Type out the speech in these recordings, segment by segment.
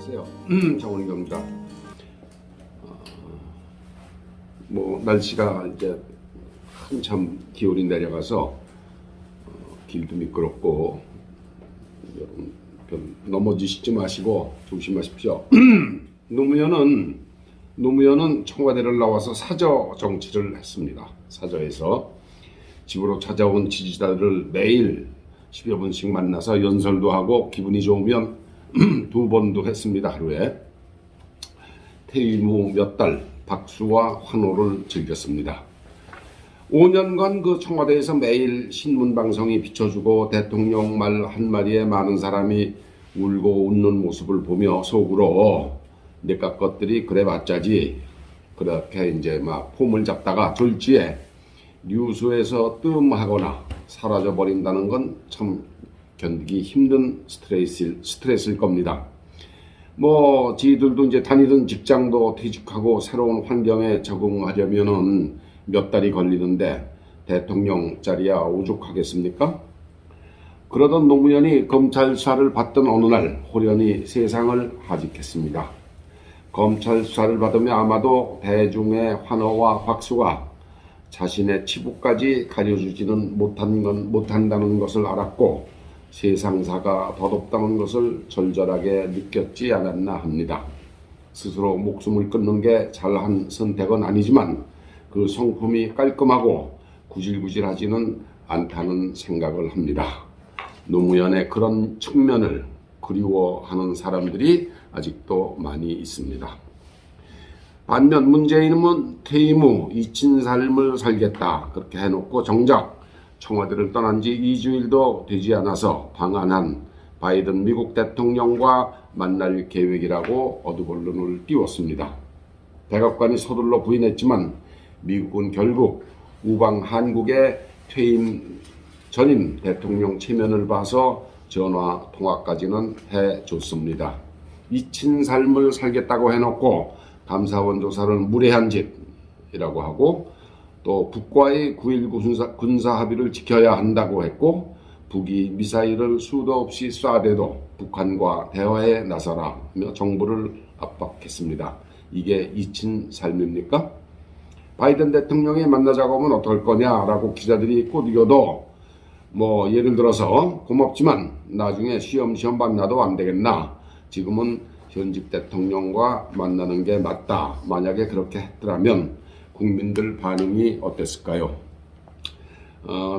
안녕하세요. 정원경입니다. 날씨가 이제 한참 기온이 내려가서 길도 미끄럽고 여러분 별 넘어지시지 마시고 조심하십시오. 노무현은 청와대를 나와서 사저 정치를 했습니다. 사저에서 집으로 찾아온 지지자들을 매일 10여 분씩 만나서 연설도 하고 기분이 좋으면 2번도 했습니다. 하루에. 퇴임 후 몇 달 박수와 환호를 즐겼습니다. 5년간 그 청와대에서 매일 신문방송이 비춰주고 대통령 말 한마디에 많은 사람이 울고 웃는 모습을 보며 속으로 내가 것들이 그래봤자지 그렇게 이제 막 폼을 잡다가 졸지에 뉴스에서 뜸하거나 사라져버린다는 건 참 견디기 힘든 스트레스일 겁니다. 지들도 이제 다니던 직장도 퇴직하고 새로운 환경에 적응하려면은 몇 달이 걸리는데 대통령 자리야 오죽하겠습니까? 그러던 노무현이 검찰 수사를 받던 어느 날 호련히 세상을 하직했습니다. 검찰 수사를 받으며 아마도 대중의 환호와 박수가 자신의 치부까지 가려주지는 못한다는 것을 알았고 세상사가 덧없다는 것을 절절하게 느꼈지 않았나 합니다. 스스로 목숨을 끊는 게 잘한 선택은 아니지만 그 성품이 깔끔하고 구질구질하지는 않다는 생각을 합니다. 노무현의 그런 측면을 그리워하는 사람들이 아직도 많이 있습니다. 반면 문재인은 퇴임 후 잊힌 삶을 살겠다 그렇게 해놓고 정작 청와대를 떠난 지 2주일도 되지 않아서 방한한 바이든 미국 대통령과 만날 계획이라고 어두번론을 띄웠습니다. 백악관이 서둘러 부인했지만 미국은 결국 우방 한국의 퇴임 전임 대통령 체면을 봐서 전화 통화까지는 해줬습니다. 잊힌 삶을 살겠다고 해놓고 감사원 조사를 무례한 짓이라고 하고 또 북과의 9.19 군사 합의를 지켜야 한다고 했고 북이 미사일을 수도 없이 쏴대도 북한과 대화에 나서라며 정부를 압박했습니다. 이게 잊힌 삶입니까? 바이든 대통령이 만나자고 하면 어떨 거냐라고 기자들이 꼬드겨도 예를 들어서 고맙지만 나중에 쉬엄쉬엄 만나도 안 되겠나? 지금은 현직 대통령과 만나는 게 맞다. 만약에 그렇게 했더라면 국민들 반응이 어땠을까요?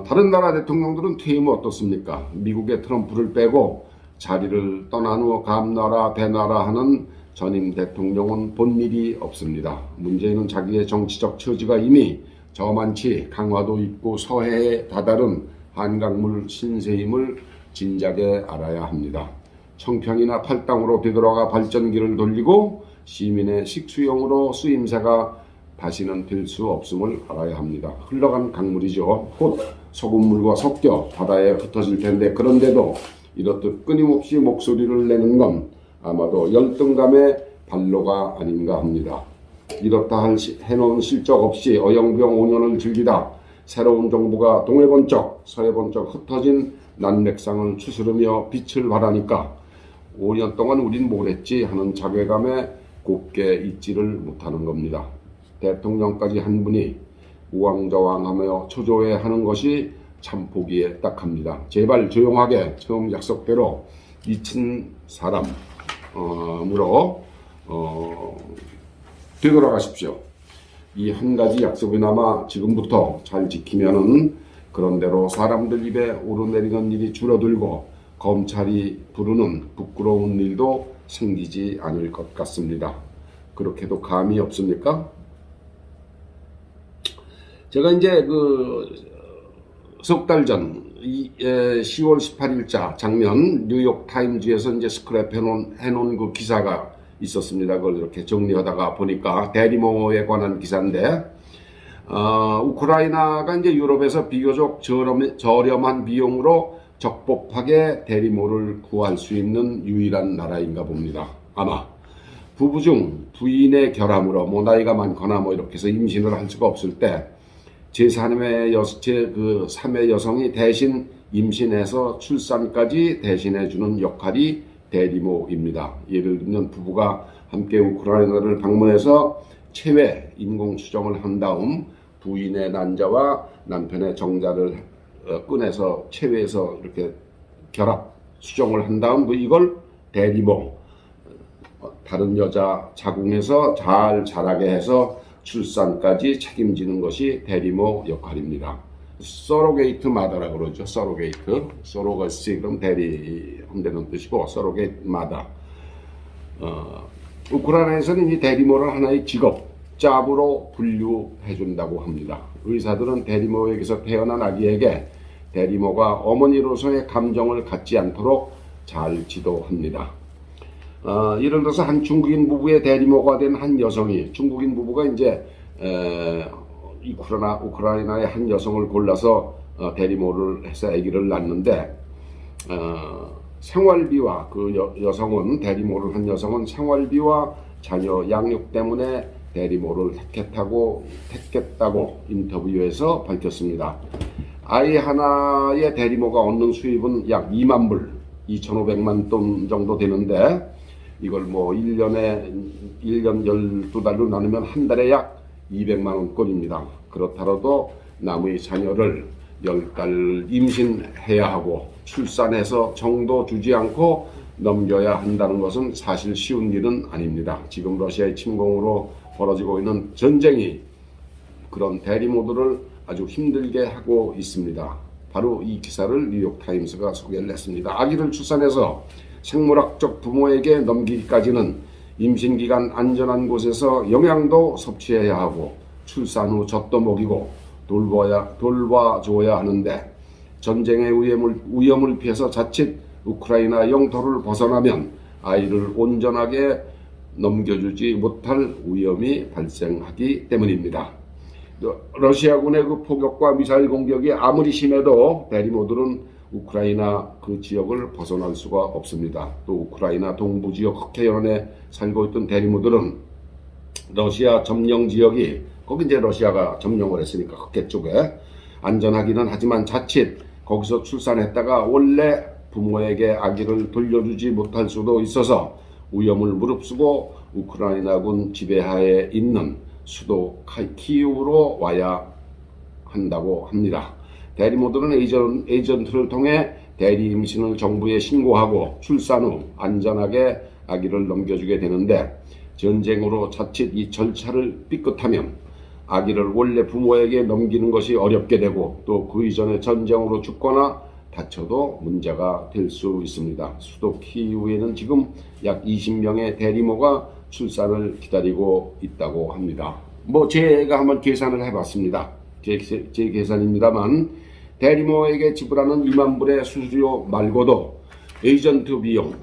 다른 나라 대통령들은 퇴임 후 어떻습니까? 미국의 트럼프를 빼고 자리를 떠난 후 감나라 배나라 하는 전임 대통령은 본 일이 없습니다. 문재인은 자기의 정치적 처지가 이미 저만치 강화도 있고 서해에 다다른 한강물 신세임을 진작에 알아야 합니다. 청평이나 팔당으로 되돌아가 발전기를 돌리고 시민의 식수용으로 쓰임새가 다시는 될 수 없음을 알아야 합니다. 흘러간 강물이죠. 곧 소금물과 섞여 바다에 흩어질 텐데 그런데도 이렇듯 끊임없이 목소리를 내는 건 아마도 열등감의 발로가 아닌가 합니다. 이렇다 해놓은 실적 없이 어영병 5년을 즐기다 새로운 정부가 동해 번쩍 서해 번쩍 흩어진 난맥상을 추스르며 빛을 발하니까 5년 동안 우린 뭘 했지 하는 자괴감에 곱게 잊지를 못하는 겁니다. 대통령까지 한 분이 우왕좌왕하며 초조해하는 것이 참 보기에 딱합니다. 제발 조용하게 처음 약속대로 잊힌 사람으로 되돌아가십시오. 이 한 가지 약속이나마 지금부터 잘 지키면은 그런대로 사람들 입에 오르내리는 일이 줄어들고 검찰이 부르는 부끄러운 일도 생기지 않을 것 같습니다. 그렇게도 감이 없습니까? 제가 이제 석 달 전 10월 18일자 장면 뉴욕 타임즈에서 이제 스크랩 해놓은 그 기사가 있었습니다. 그걸 이렇게 정리하다가 보니까 대리모에 관한 기사인데, 우크라이나가 이제 유럽에서 비교적 저렴한 비용으로 적법하게 대리모를 구할 수 있는 유일한 나라인가 봅니다. 아마 부부 중 부인의 결함으로 나이가 많거나 이렇게 해서 임신을 할 수가 없을 때 제3의 여성이 대신 임신해서 출산까지 대신해주는 역할이 대리모입니다. 예를 들면 부부가 함께 우크라이나를 방문해서 체외 인공 수정을 한 다음 부인의 난자와 남편의 정자를 꺼내서 체외해서 이렇게 결합 수정을 한 다음 이걸 대리모, 다른 여자 자궁에서 잘 자라게 해서 출산까지 책임지는 것이 대리모 역할입니다. 서로게이트 마다라고 그러죠. 서로게이트, 서로거시 그럼 대리한다는 뜻이고 서로게이트 마다. 우크라이나에서는 이 대리모를 하나의 직업, 잡으로 분류해 준다고 합니다. 의사들은 대리모에게서 태어난 아기에게 대리모가 어머니로서의 감정을 갖지 않도록 잘 지도합니다. 예를 들어서 한 중국인 부부의 대리모가 된 한 여성이, 중국인 부부가 이제 우크라이나의 한 여성을 골라서 대리모를 해서 아기를 낳는데 생활비와 그 여성은, 대리모를 한 여성은 생활비와 자녀 양육 때문에 대리모를 택했다고 인터뷰에서 밝혔습니다. 아이 하나의 대리모가 얻는 수입은 약 2만 불, 2,500만 돈 정도 되는데 이걸 뭐 1년 12달로 나누면 한 달에 약 200만 원꼴입니다. 그렇더라도 남의 자녀를 10달 임신해야 하고 출산해서 정도 주지 않고 넘겨야 한다는 것은 사실 쉬운 일은 아닙니다. 지금 러시아의 침공으로 벌어지고 있는 전쟁이 그런 대리모들을 아주 힘들게 하고 있습니다. 바로 이 기사를 뉴욕타임스가 소개를 했습니다. 아기를 출산해서 생물학적 부모에게 넘기기까지는 임신기간 안전한 곳에서 영양도 섭취해야 하고 출산 후 젖도 먹이고 돌봐줘야 하는데 전쟁의 위험을 피해서 자칫 우크라이나 영토를 벗어나면 아이를 온전하게 넘겨주지 못할 위험이 발생하기 때문입니다. 러시아군의 그 포격과 미사일 공격이 아무리 심해도 대리모들은 우크라이나 그 지역을 벗어날 수가 없습니다. 또 우크라이나 동부 지역 흑해연에 살고 있던 대리모들은 러시아 점령 지역이, 거기 이제 러시아가 점령을 했으니까 흑해 쪽에 안전하기는 하지만 자칫 거기서 출산했다가 원래 부모에게 아기를 돌려주지 못할 수도 있어서 위험을 무릅쓰고 우크라이나군 지배하에 있는 수도 키이우로 와야 한다고 합니다. 대리모들은 에이전트를 통해 대리 임신을 정부에 신고하고 출산 후 안전하게 아기를 넘겨주게 되는데 전쟁으로 자칫 이 절차를 삐끗하면 아기를 원래 부모에게 넘기는 것이 어렵게 되고 또 그 이전에 전쟁으로 죽거나 다쳐도 문제가 될 수 있습니다. 수도 키이우에는 지금 약 20명의 대리모가 출산을 기다리고 있다고 합니다. 뭐 제가 한번 계산을 해봤습니다. 제 계산입니다만 대리모에게 지불하는 2만 불의 수수료 말고도 에이전트 비용,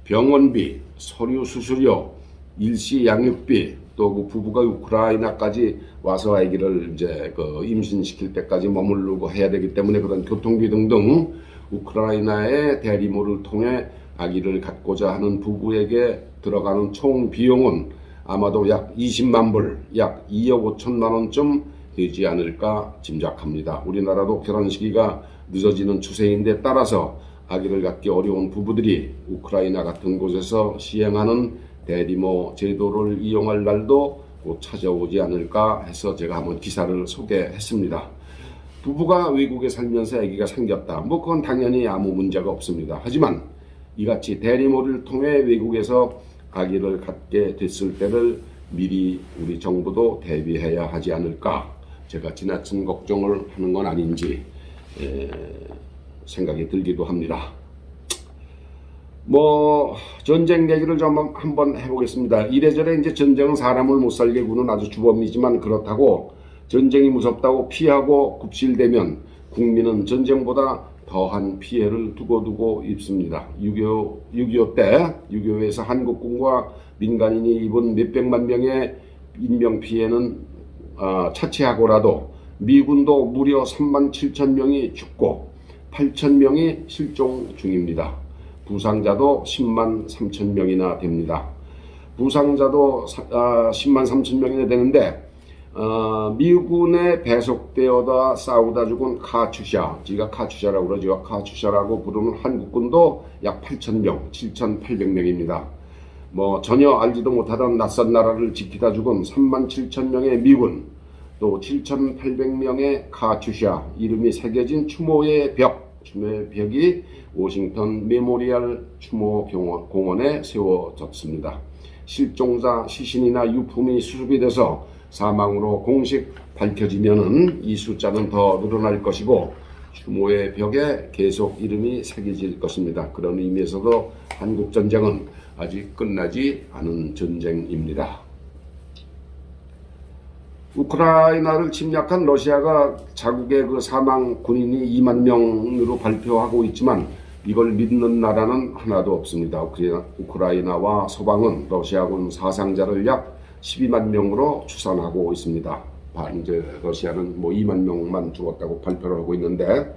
병원비, 서류 수수료, 일시 양육비, 또 그 부부가 우크라이나까지 와서 아기를 이제 그 임신시킬 때까지 머무르고 해야 되기 때문에 그런 교통비 등등 우크라이나의 대리모를 통해 아기를 갖고자 하는 부부에게 들어가는 총 비용은 아마도 약 20만 불, 약 2억 5천만 원쯤 되지 않을까 짐작합니다. 우리나라도 결혼 시기가 늦어지는 추세인데 따라서 아기를 갖기 어려운 부부들이 우크라이나 같은 곳에서 시행하는 대리모 제도를 이용할 날도 곧 찾아오지 않을까 해서 제가 한번 기사를 소개했습니다. 부부가 외국에 살면서 아기가 생겼다. 뭐 그건 당연히 아무 문제가 없습니다. 하지만 이같이 대리모를 통해 외국에서 아기를 갖게 됐을 때를 미리 우리 정부도 대비해야 하지 않을까, 제가 지나친 걱정을 하는 건 아닌지 생각이 들기도 합니다. 뭐 전쟁 얘기를 좀 한번 해보겠습니다. 이래저래 이제 전쟁은 사람을 못 살게 구는 아주 주범이지만 그렇다고 전쟁이 무섭다고 피하고 굽실대면 국민은 전쟁보다 더한 피해를 두고두고 입습니다. 6.25 때 6.25에서 한국군과 민간인이 입은 몇백만 명의 인명피해는 차치하고라도 미군도 무려 3만 7천 명이 죽고 8천 명이 실종 중입니다. 부상자도 10만 3천 명이나 됩니다. 부상자도 10만 3천 명이나 되는데 미군에 배속되어다 싸우다 죽은 카츄샤, 지가 카츄샤라고 그러죠. 카츄샤라고 부르는 한국군도 약 8,000명, 7,800명입니다. 뭐 전혀 알지도 못하던 낯선 나라를 지키다 죽은 37,000명의 미군, 또 7,800명의 카츄샤, 이름이 새겨진 추모의 벽이 워싱턴 메모리얼 추모 공원에 세워졌습니다. 실종자 시신이나 유품이 수습이 돼서 사망으로 공식 밝혀지면은 이 숫자는 더 늘어날 것이고 추모의 벽에 계속 이름이 새겨질 것입니다. 그런 의미에서도 한국전쟁은 아직 끝나지 않은 전쟁입니다. 우크라이나를 침략한 러시아가 자국의 그 사망 군인이 2만 명으로 발표하고 있지만 이걸 믿는 나라는 하나도 없습니다. 우크라이나와 서방은 러시아군 사상자를 약 12만 명으로 추산하고 있습니다. 이제 러시아는 뭐 2만 명만 죽었다고 발표를 하고 있는데,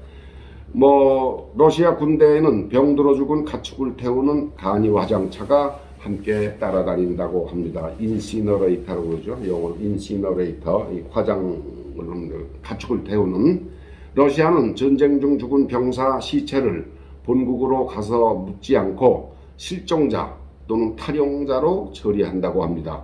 뭐 러시아 군대에는 병들어 죽은 가축을 태우는 간이 화장차가 함께 따라다닌다고 합니다. 인시너레이터라고 그러죠. 영어로 인시너레이터, 이 가축을 태우는. 러시아는 전쟁 중 죽은 병사 시체를 본국으로 가서 묻지 않고 실종자 또는 탈영자로 처리한다고 합니다.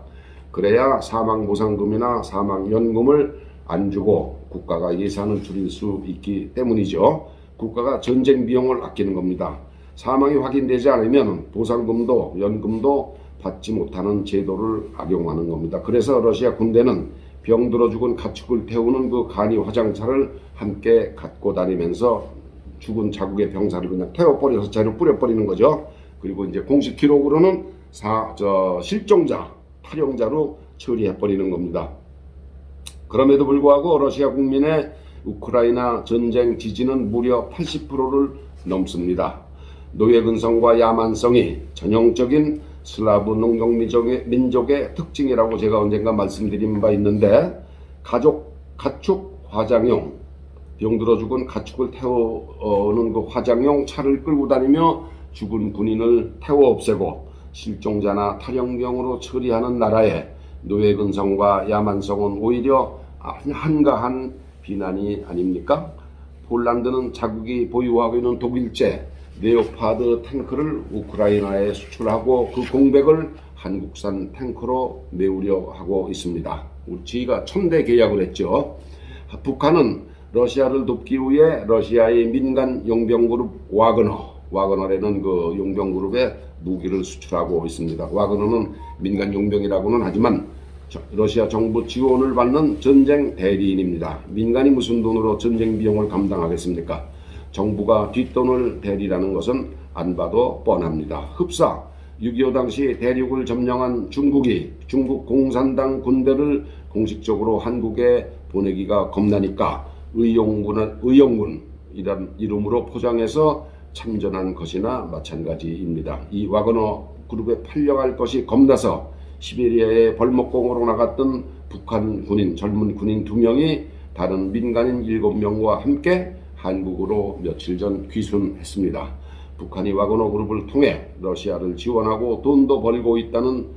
그래야 사망보상금이나 사망연금을 안 주고 국가가 예산을 줄일 수 있기 때문이죠. 국가가 전쟁 비용을 아끼는 겁니다. 사망이 확인되지 않으면 보상금도 연금도 받지 못하는 제도를 악용하는 겁니다. 그래서 러시아 군대는 병들어 죽은 가축을 태우는 그 간이 화장차를 함께 갖고 다니면서 죽은 자국의 병사를 그냥 태워버려서 재를 뿌려버리는 거죠. 그리고 이제 공식 기록으로는 실종자, 탈영자로 처리해버리는 겁니다. 그럼에도 불구하고 러시아 국민의 우크라이나 전쟁 지지는 무려 80%를 넘습니다. 노예근성과 야만성이 전형적인 슬라브 농경민족의 특징이라고 제가 언젠가 말씀드린 바 있는데, 가축 화장용, 병들어 죽은 가축을 태우는 그 화장용 차를 끌고 다니며 죽은 군인을 태워 없애고 실종자나 탈영병으로 처리하는 나라에 노예근성과 야만성은 오히려 한가한 비난이 아닙니까? 폴란드는 자국이 보유하고 있는 독일제 레오파드 탱크를 우크라이나에 수출하고 그 공백을 한국산 탱크로 메우려 하고 있습니다. 저희가 첨대 계약을 했죠. 북한은 러시아를 돕기 위해 러시아의 민간 용병그룹 와그너라는 그 용병그룹에 무기를 수출하고 있습니다. 와그너는 민간 용병이라고는 하지만 러시아 정부 지원을 받는 전쟁 대리인입니다. 민간이 무슨 돈으로 전쟁 비용을 감당하겠습니까? 정부가 뒷돈을 대리라는 것은 안 봐도 뻔합니다. 흡사 6.25 당시 대륙을 점령한 중국이 중국 공산당 군대를 공식적으로 한국에 보내기가 겁나니까 의용군이란 이름으로 포장해서 참전한 것이나 마찬가지입니다. 이 와그너 그룹에 팔려갈 것이 겁나서 시베리아에 벌목공으로 나갔던 북한 군인, 젊은 군인 2명이 다른 민간인 7명과 함께 한국으로 며칠 전 귀순했습니다. 북한이 와그너 그룹을 통해 러시아를 지원하고 돈도 벌고 있다는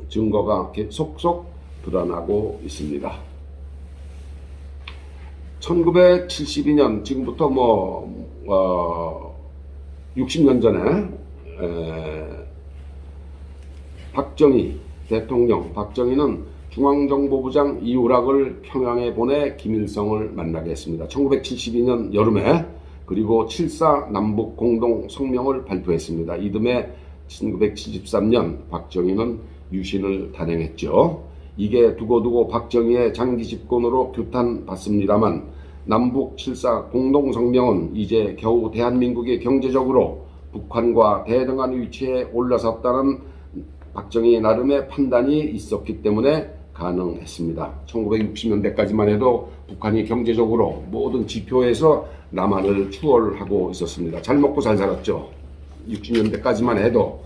증거가 속속 드러나고 있습니다. 1972년, 지금부터 60년 전에 박정희 대통령, 박정희는 중앙정보부장 이우락을 평양에 보내 김일성을 만나게 했습니다. 1972년 여름에. 그리고 7.4 남북 공동 성명을 발표했습니다. 이듬해 1973년 박정희는 유신을 단행했죠. 이게 두고두고 박정희의 장기 집권으로 규탄받습니다만 남북 7.4 공동 성명은 이제 겨우 대한민국이 경제적으로 북한과 대등한 위치에 올라섰다는 박정희 나름의 판단이 있었기 때문에 가능했습니다. 1960년대까지만 해도 북한이 경제적으로 모든 지표에서 남한을 추월하고 있었습니다. 잘 먹고 잘 살았죠. 60년대까지만 해도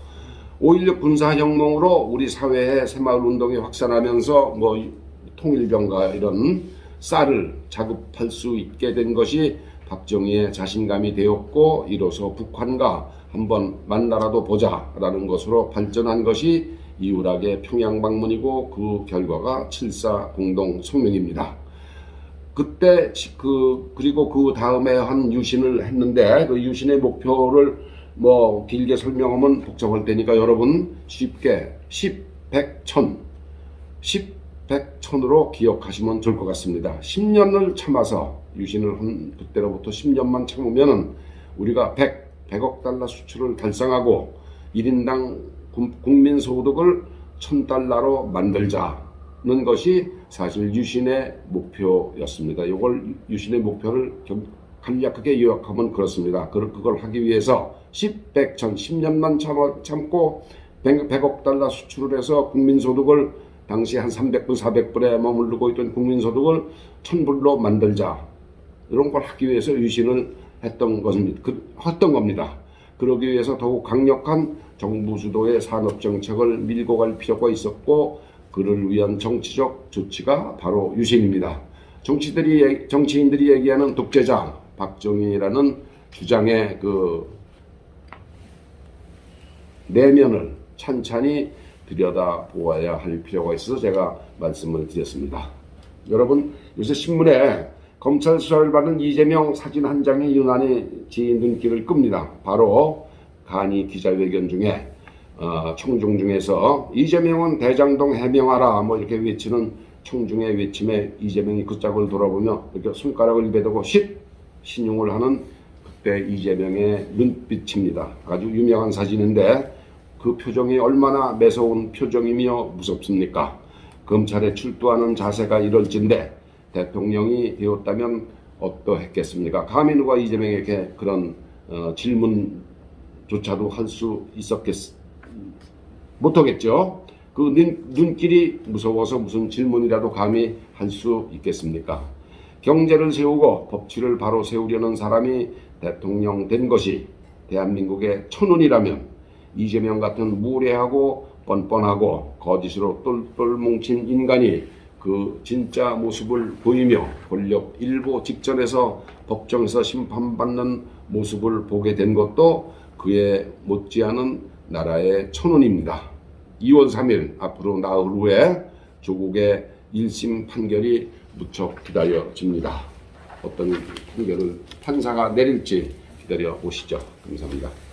5.16 군사혁명으로 우리 사회에 새마을운동이 확산하면서 통일병과 이런 쌀을 자급할 수 있게 된 것이 박정희의 자신감이 되었고, 이로써 북한과 한번 만나라도 보자라는 것으로 발전한 것이 이후락의 평양 방문이고 그 결과가 7.4 공동 성명입니다. 그때 그리고 그 다음에 한 유신을 했는데 그 유신의 목표를 뭐 길게 설명하면 복잡할 테니까 여러분 쉽게 10, 100, 1000 10으로 기억하시면 좋을 것 같습니다. 10년을 참아서 유신을 한 그때로부터 10년만 참으면 우리가 100억 달러 수출을 달성하고 1인당 국민소득을 1000달러로 만들자는 것이 사실 유신의 목표였습니다. 이걸 유신의 목표를 간략하게 요약하면 그렇습니다. 그걸 하기 위해서 10, 100, 1000, 10년만 참고 100억 달러 수출을 해서 국민소득을 당시 한 300불, 400불에 머무르고 있던 국민소득을 1000불로 만들자. 이런 걸 하기 위해서 유신을 했던 겁니다. 그러기 위해서 더욱 강력한 정부 주도의 산업정책을 밀고 갈 필요가 있었고 그를 위한 정치적 조치가 바로 유신입니다. 정치인들이 얘기하는 독재자 박정희라는 주장의 그 내면을 찬찬히 들여다보아야 할 필요가 있어서 제가 말씀을 드렸습니다. 여러분 요새 신문에 검찰 수사를 받는 이재명 사진 한 장이 유난히 제 눈길을 끕니다. 바로 간이 기자회견 중에 청중 중에서 이재명은 대장동 해명하라 뭐 이렇게 외치는 청중의 외침에 이재명이 그 짝을 돌아보며 이렇게 손가락을 입에 대고 신용을 하는 그때 이재명의 눈빛입니다. 아주 유명한 사진인데 그 표정이 얼마나 매서운 표정이며 무섭습니까? 검찰에 출두하는 자세가 이럴진데 대통령이 되었다면 어떠했겠습니까? 감히 누가 이재명에게 그런 질문조차도 할 수 못하겠죠. 그 눈길이 무서워서 무슨 질문이라도 감히 할 수 있겠습니까? 경제를 세우고 법치를 바로 세우려는 사람이 대통령 된 것이 대한민국의 천운이라면 이재명 같은 무례하고 뻔뻔하고 거짓으로 똘똘 뭉친 인간이 그 진짜 모습을 보이며 권력 일부 직전에서 법정에서 심판받는 모습을 보게 된 것도 그에 못지않은 나라의 천운입니다. 2월 3일 앞으로 나흘 후에 조국의 1심 판결이 무척 기다려집니다. 어떤 판결을 판사가 내릴지 기다려 보시죠. 감사합니다.